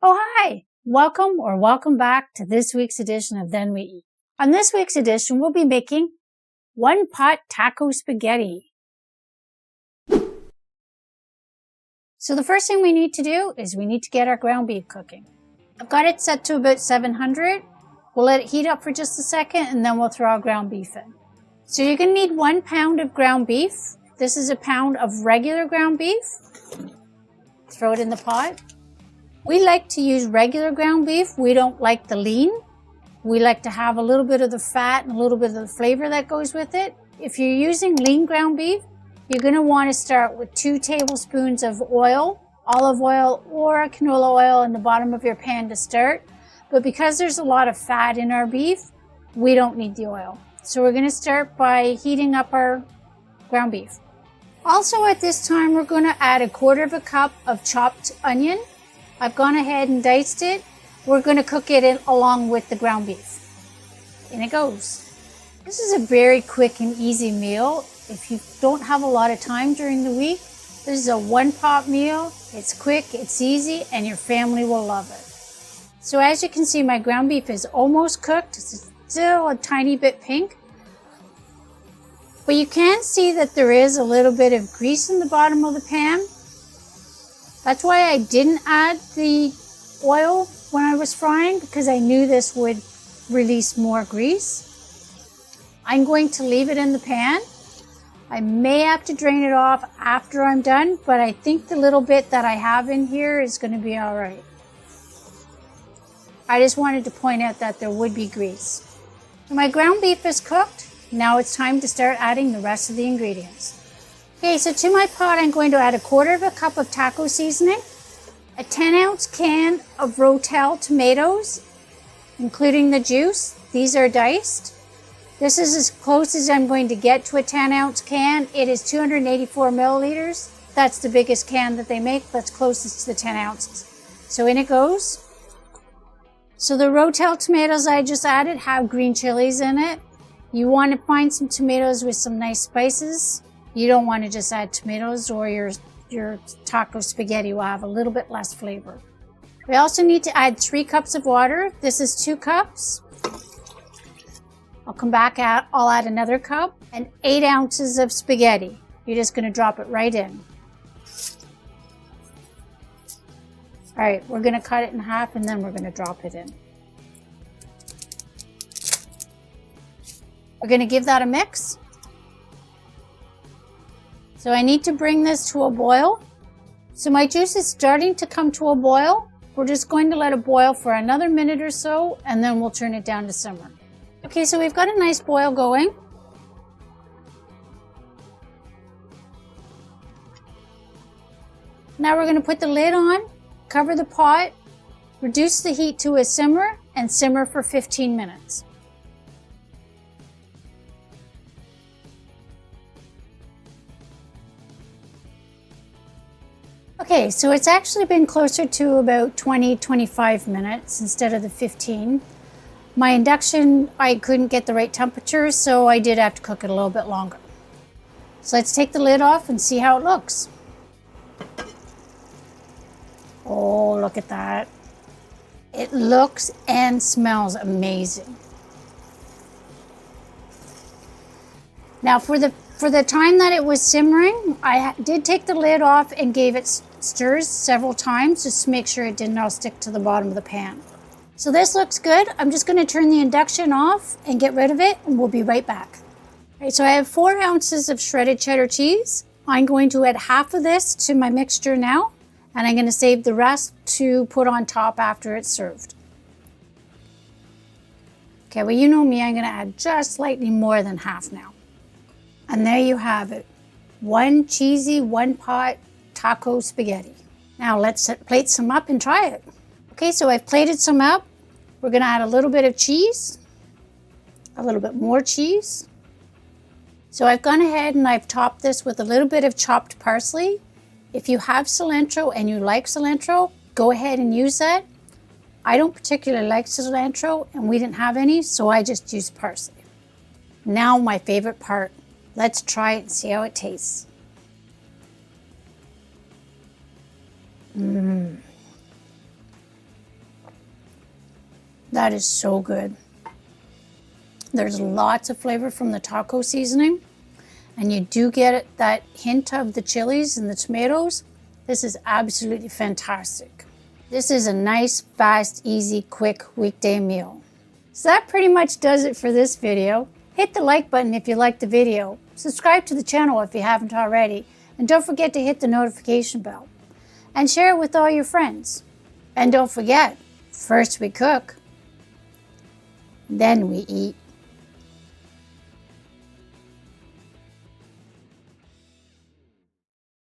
Oh, hi! Welcome back to this week's edition of Then We Eat. On this week's edition, we'll be making one-pot taco spaghetti. So the first thing we need to do is we need to get our ground beef cooking. I've got it set to about 700. We'll let it heat up for just a second and then we'll throw our ground beef in. So you're going to need 1 pound of ground beef. This is a pound of regular ground beef. Throw it in the pot. We like to use regular ground beef. We don't like the lean. We like to have a little bit of the fat and a little bit of the flavor that goes with it. If you're using lean ground beef, you're going to want to start with 2 tablespoons of oil, olive oil or canola oil in the bottom of your pan to start. But because there's a lot of fat in our beef, we don't need the oil. So we're going to start by heating up our ground beef. Also at this time, we're going to add 1/4 cup of chopped onion. I've gone ahead and diced it. We're going to cook it in along with the ground beef. In it goes. This is a very quick and easy meal. If you don't have a lot of time during the week, this is a one-pot meal. It's quick, it's easy, and your family will love it. So as you can see, my ground beef is almost cooked. It's still a tiny bit pink. But you can see that there is a little bit of grease in the bottom of the pan. That's why I didn't add the oil when I was frying, because I knew this would release more grease. I'm going to leave it in the pan. I may have to drain it off after I'm done, but I think the little bit that I have in here is going to be all right. I just wanted to point out that there would be grease. So my ground beef is cooked. Now it's time to start adding the rest of the ingredients. Okay, so to my pot, I'm going to add 1/4 cup of taco seasoning, a 10-ounce can of Rotel tomatoes, including the juice. These are diced. This is as close as I'm going to get to a 10-ounce can. It is 284 milliliters. That's the biggest can that they make. That's closest to the 10 ounces. So in it goes. So the Rotel tomatoes I just added have green chilies in it. You want to find some tomatoes with some nice spices. You don't want to just add tomatoes, or your taco spaghetti will have a little bit less flavor. We also need to add 3 cups of water. This is 2 cups. I'll come back out, I'll add another cup, and 8 ounces of spaghetti. You're just going to drop it right in. All right, we're going to cut it in half and then we're going to drop it in. We're going to give that a mix. So I need to bring this to a boil. So my juice is starting to come to a boil. We're just going to let it boil for another minute or so, and then we'll turn it down to simmer. Okay, so we've got a nice boil going. Now we're going to put the lid on, cover the pot, reduce the heat to a simmer, and simmer for 15 minutes. Okay, so it's actually been closer to about 20-25 minutes instead of the 15. My induction, I couldn't get the right temperature, so I did have to cook it a little bit longer. So let's take the lid off and see how it looks. Oh, look at that. It looks and smells amazing. Now for the time that it was simmering, I did take the lid off and gave it stirs several times just to make sure it didn't all stick to the bottom of the pan. So this looks good. I'm just going to turn the induction off and get rid of it, and we'll be right back. All right, so I have 4 ounces of shredded cheddar cheese. I'm going to add half of this to my mixture now, and I'm going to save the rest to put on top after it's served. Okay, well, you know me, I'm going to add just slightly more than half now. And there you have it. One cheesy, one-pot taco spaghetti. Now let's plate some up and try it. Okay, so I've plated some up. We're going to add a little bit of cheese, a little bit more cheese. So I've gone ahead and I've topped this with a little bit of chopped parsley. If you have cilantro and you like cilantro, go ahead and use that. I don't particularly like cilantro, and we didn't have any, so I just used parsley. Now my favorite part. Let's try it and see how it tastes. That is so good. There's lots of flavor from the taco seasoning, and you do get that hint of the chilies and the tomatoes. This is absolutely fantastic. This is a nice, fast, easy, quick weekday meal. So that pretty much does it for this video. Hit the like button if you liked the video. Subscribe to the channel if you haven't already. And don't forget to hit the notification bell. And share it with all your friends. And don't forget, first we cook, then we eat.